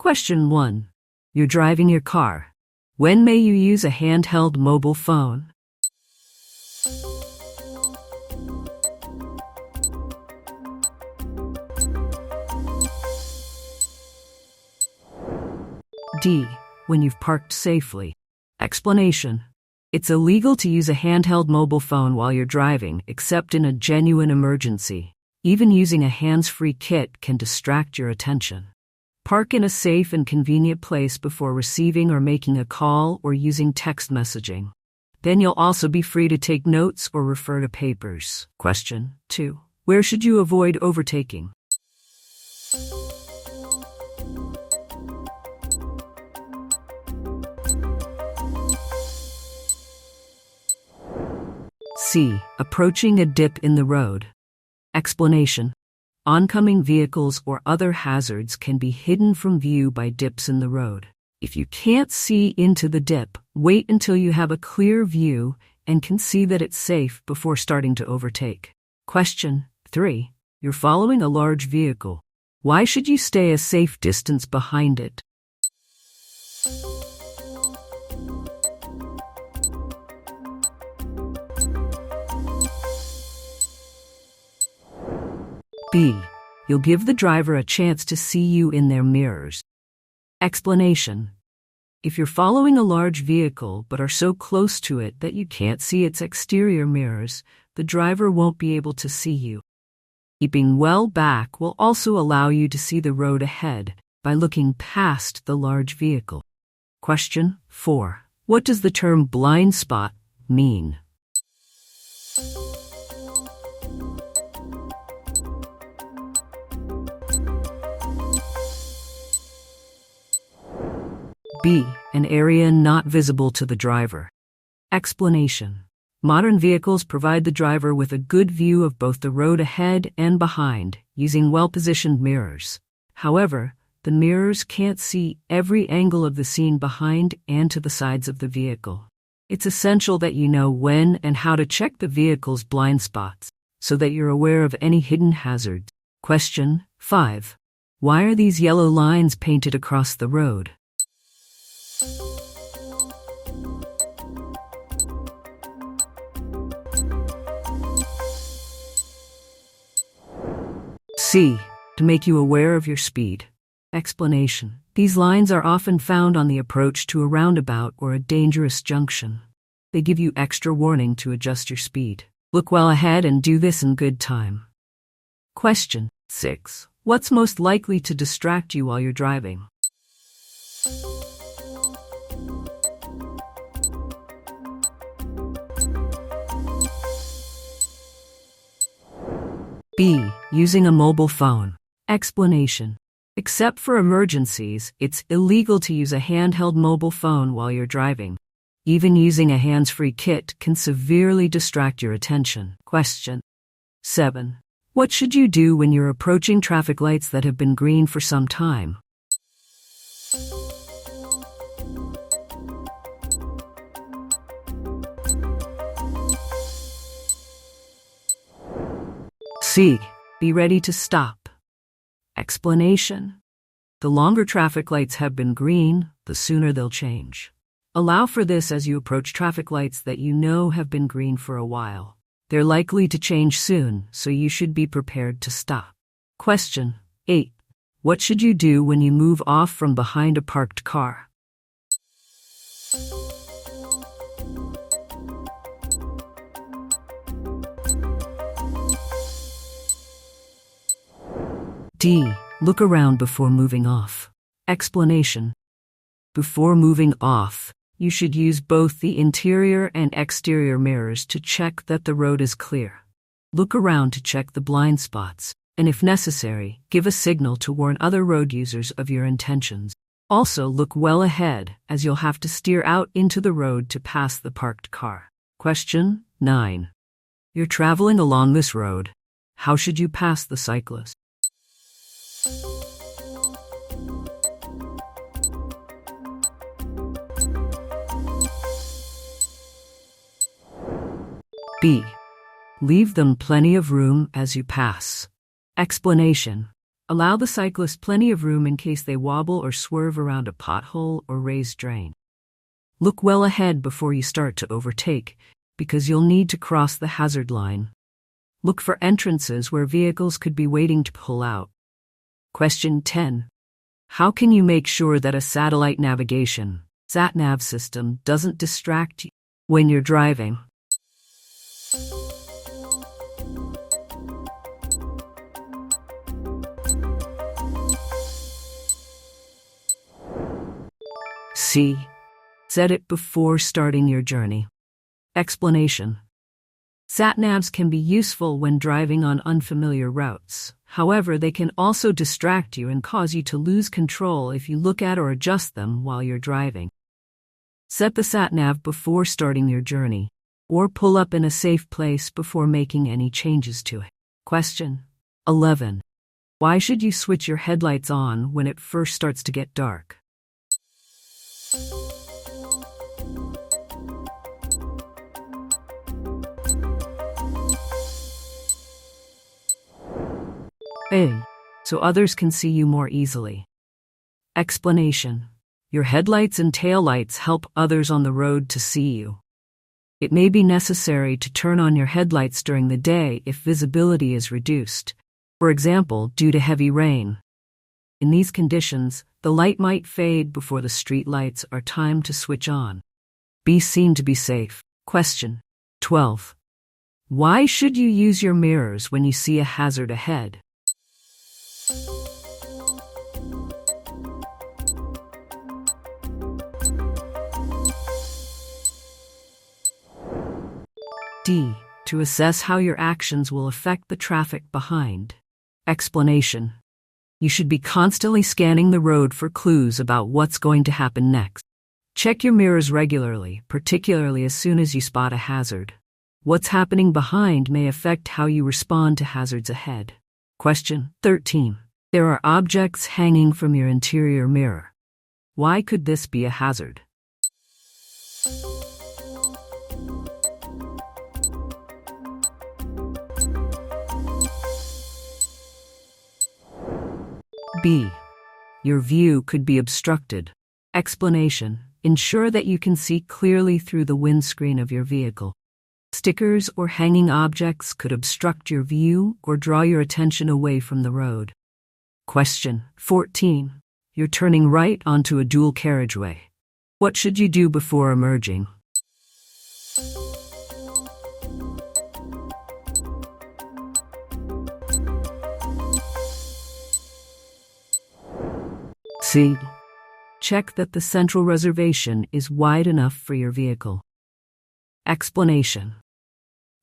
Question 1. You're driving your car. When may you use a handheld mobile phone? D. When you've parked safely. Explanation. It's illegal to use a handheld mobile phone while you're driving, except in a genuine emergency. Even using a hands-free kit can distract your attention. Park in a safe and convenient place before receiving or making a call or using text messaging. Then you'll also be free to take notes or refer to papers. Question 2. Where should you avoid overtaking? C. Approaching a dip in the road. Explanation. Oncoming vehicles or other hazards can be hidden from view by dips in the road. If you can't see into the dip, wait until you have a clear view and can see that it's safe before starting to overtake. Question 3. You're following a large vehicle. Why should you stay a safe distance behind it? B. You'll give the driver a chance to see you in their mirrors. Explanation. If you're following a large vehicle but are so close to it that you can't see its exterior mirrors, the driver won't be able to see you. Keeping well back will also allow you to see the road ahead by looking past the large vehicle. Question 4. What does the term blind spot mean? B. An area not visible to the driver. Explanation. Modern vehicles provide the driver with a good view of both the road ahead and behind, using well-positioned mirrors. However, the mirrors can't see every angle of the scene behind and to the sides of the vehicle. It's essential that you know when and how to check the vehicle's blind spots, so that you're aware of any hidden hazards. Question 5. Why are these yellow lines painted across the road? C. To make you aware of your speed. Explanation. These lines are often found on the approach to a roundabout or a dangerous junction. They give you extra warning to adjust your speed. Look well ahead and do this in good time. Question 6. What's most likely to distract you while you're driving? B. Using a mobile phone. Explanation. Except for emergencies, it's illegal to use a handheld mobile phone while you're driving. Even using a hands-free kit can severely distract your attention. Question 7. What should you do when you're approaching traffic lights that have been green for some time? C. Be ready to stop. Explanation. The longer traffic lights have been green, the sooner they'll change. Allow for this as you approach traffic lights that you know have been green for a while. They're likely to change soon, so you should be prepared to stop. Question 8. What should you do when you move off from behind a parked car? D. Look around before moving off. Explanation. Before moving off, you should use both the interior and exterior mirrors to check that the road is clear. Look around to check the blind spots, and if necessary, give a signal to warn other road users of your intentions. Also, look well ahead, as you'll have to steer out into the road to pass the parked car. Question 9. You're traveling along this road. How should you pass the cyclist? B. Leave them plenty of room as you pass. Explanation. Allow the cyclist plenty of room in case they wobble or swerve around a pothole or raised drain. Look well ahead before you start to overtake, because you'll need to cross the hazard line. Look for entrances where vehicles could be waiting to pull out. Question 10. How can you make sure that a satellite navigation (sat-nav) system doesn't distract you when you're driving? C. Set it before starting your journey. Explanation. Sat-navs can be useful when driving on unfamiliar routes. However, they can also distract you and cause you to lose control if you look at or adjust them while you're driving. Set the sat-nav before starting your journey, or pull up in a safe place before making any changes to it. Question 11. Why should you switch your headlights on when it first starts to get dark? A. So others can see you more easily. Explanation. Your headlights and taillights help others on the road to see you. It may be necessary to turn on your headlights during the day if visibility is reduced, for example, due to heavy rain. In these conditions, the light might fade before the street lights are timed to switch on. Be seen to be safe. Question 12. Why should you use your mirrors when you see a hazard ahead? D. To assess how your actions will affect the traffic behind. Explanation. You should be constantly scanning the road for clues about what's going to happen next. Check your mirrors regularly, particularly as soon as you spot a hazard. What's happening behind may affect how you respond to hazards ahead. Question 13. There are objects hanging from your interior mirror. Why could this be a hazard? B. Your view could be obstructed. Explanation. Ensure that you can see clearly through the windscreen of your vehicle. Stickers or hanging objects could obstruct your view or draw your attention away from the road. Question 14. You're turning right onto a dual carriageway. What should you do before emerging? C. Check that the central reservation is wide enough for your vehicle. Explanation.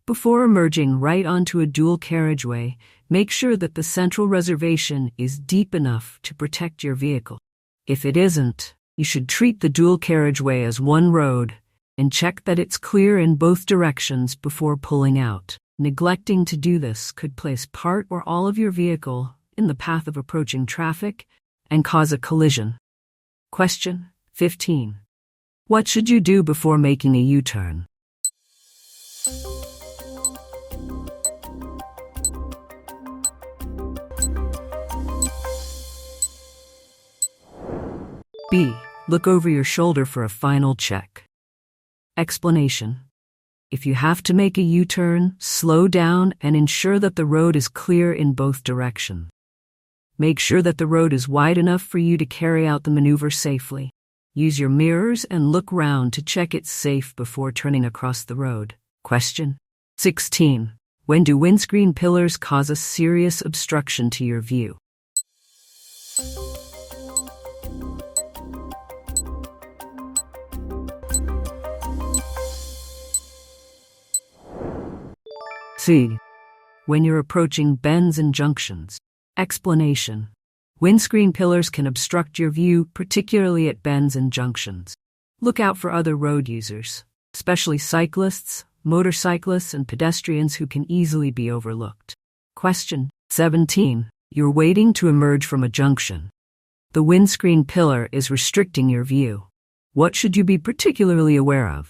Before emerging right onto a dual carriageway, make sure that the central reservation is deep enough to protect your vehicle. If it isn't, you should treat the dual carriageway as one road and check that it's clear in both directions before pulling out. Neglecting to do this could place part or all of your vehicle in the path of approaching traffic and cause a collision. Question 15. What should you do before making a U-turn? B. Look over your shoulder for a final check. Explanation. If you have to make a U-turn, slow down and ensure that the road is clear in both directions. Make sure that the road is wide enough for you to carry out the maneuver safely. Use your mirrors and look round to check it's safe before turning across the road. Question 16. When do windscreen pillars cause a serious obstruction to your view? C. When you're approaching bends and junctions. Explanation. Windscreen pillars can obstruct your view, particularly at bends and junctions. Look out for other road users, especially cyclists, motorcyclists, and pedestrians who can easily be overlooked. Question 17. You're waiting to emerge from a junction. The windscreen pillar is restricting your view. What should you be particularly aware of?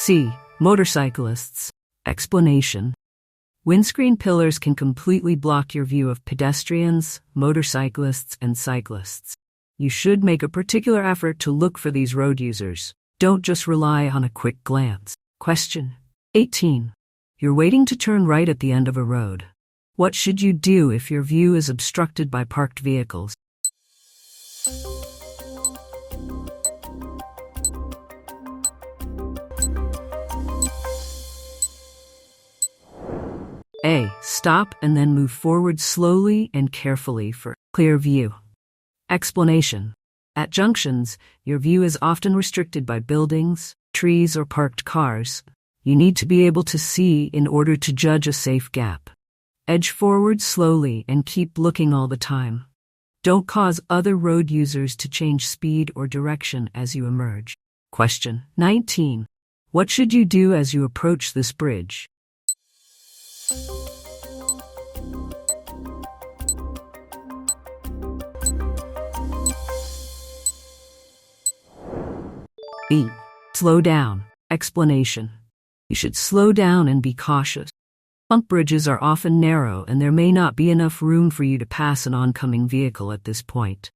C. Motorcyclists. Explanation. Windscreen pillars can completely block your view of pedestrians, motorcyclists, and cyclists. You should make a particular effort to look for these road users. Don't just rely on a quick glance. Question 18. You're waiting to turn right at the end of a road. What should you do if your view is obstructed by parked vehicles? A. Stop and then move forward slowly and carefully for clear view. Explanation. At junctions, your view is often restricted by buildings, trees, or parked cars. You need to be able to see in order to judge a safe gap. Edge forward slowly and keep looking all the time. Don't cause other road users to change speed or direction as you emerge. Question 19. What should you do as you approach this bridge? B. Slow down. Explanation. You should slow down and be cautious. Bump bridges are often narrow and there may not be enough room for you to pass an oncoming vehicle at this point.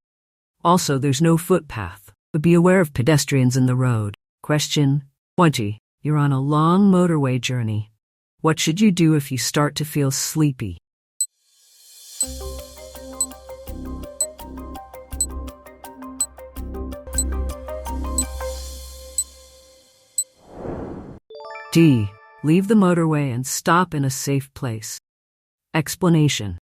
Also, there's no footpath, but be aware of pedestrians in the road. Question 20. You're on a long motorway journey. What should you do if you start to feel sleepy? D. Leave the motorway and stop in a safe place. Explanation.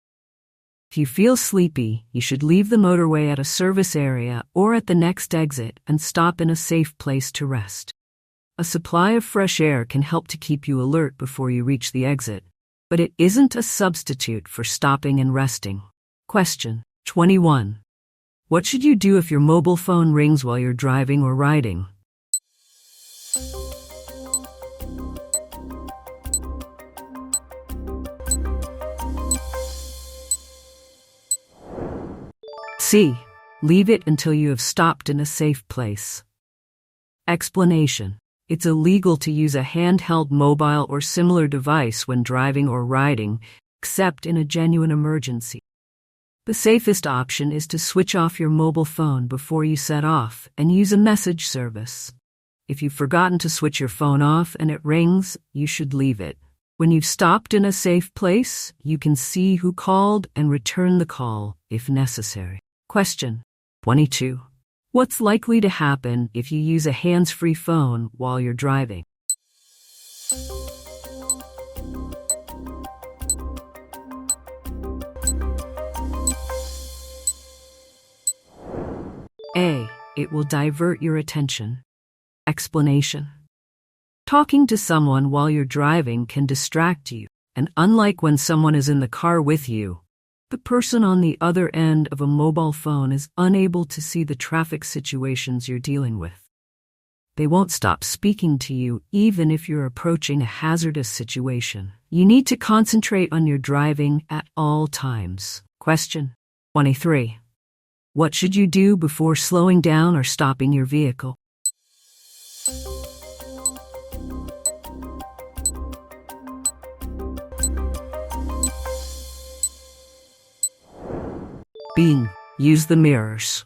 If you feel sleepy, you should leave the motorway at a service area or at the next exit and stop in a safe place to rest. A supply of fresh air can help to keep you alert before you reach the exit, but it isn't a substitute for stopping and resting. Question 21. What should you do if your mobile phone rings while you're driving or riding? C. Leave it until you have stopped in a safe place. Explanation. It's illegal to use a handheld mobile or similar device when driving or riding, except in a genuine emergency. The safest option is to switch off your mobile phone before you set off and use a message service. If you've forgotten to switch your phone off and it rings, you should leave it. When you've stopped in a safe place, you can see who called and return the call if necessary. Question 22. What's likely to happen if you use a hands-free phone while you're driving? A. It will divert your attention. Explanation. Talking to someone while you're driving can distract you, and unlike when someone is in the car with you, the person on the other end of a mobile phone is unable to see the traffic situations you're dealing with. They won't stop speaking to you even if you're approaching a hazardous situation. You need to concentrate on your driving at all times. Question 23. What should you do before slowing down or stopping your vehicle? B. Use the mirrors.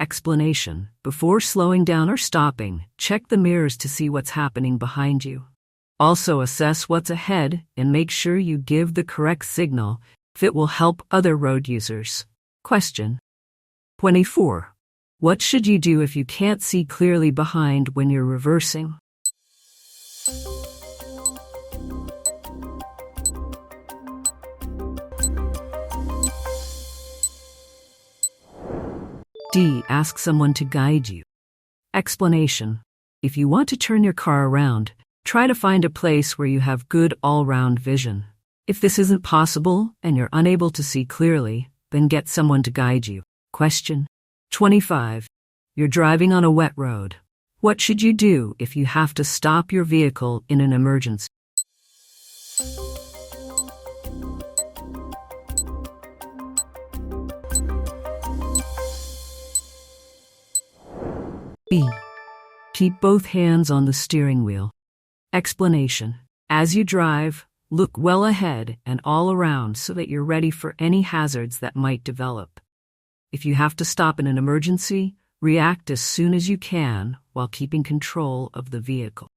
Explanation. Before slowing down or stopping, check the mirrors to see what's happening behind you. Also assess what's ahead and make sure you give the correct signal if it will help other road users. Question 24. What should you do if you can't see clearly behind when you're reversing? D. Ask someone to guide you. Explanation. If you want to turn your car around, try to find a place where you have good all-round vision. If this isn't possible and you're unable to see clearly, then get someone to guide you. Question 25. You're driving on a wet road. What should you do if you have to stop your vehicle in an emergency? B. Keep both hands on the steering wheel. Explanation. As you drive, look well ahead and all around so that you're ready for any hazards that might develop. If you have to stop in an emergency, react as soon as you can while keeping control of the vehicle.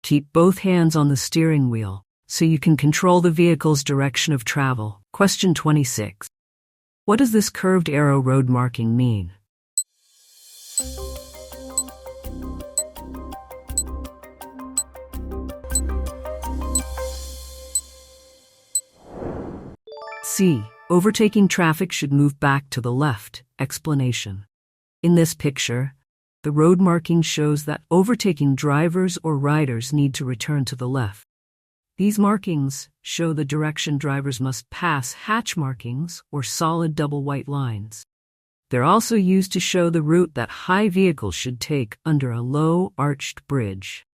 Keep both hands on the steering wheel so you can control the vehicle's direction of travel. Question 26. What does this curved arrow road marking mean? C. Overtaking traffic should move back to the left. Explanation. In this picture, the road marking shows that overtaking drivers or riders need to return to the left. These markings show the direction drivers must pass hatch markings or solid double white lines. They're also used to show the route that high vehicles should take under a low arched bridge.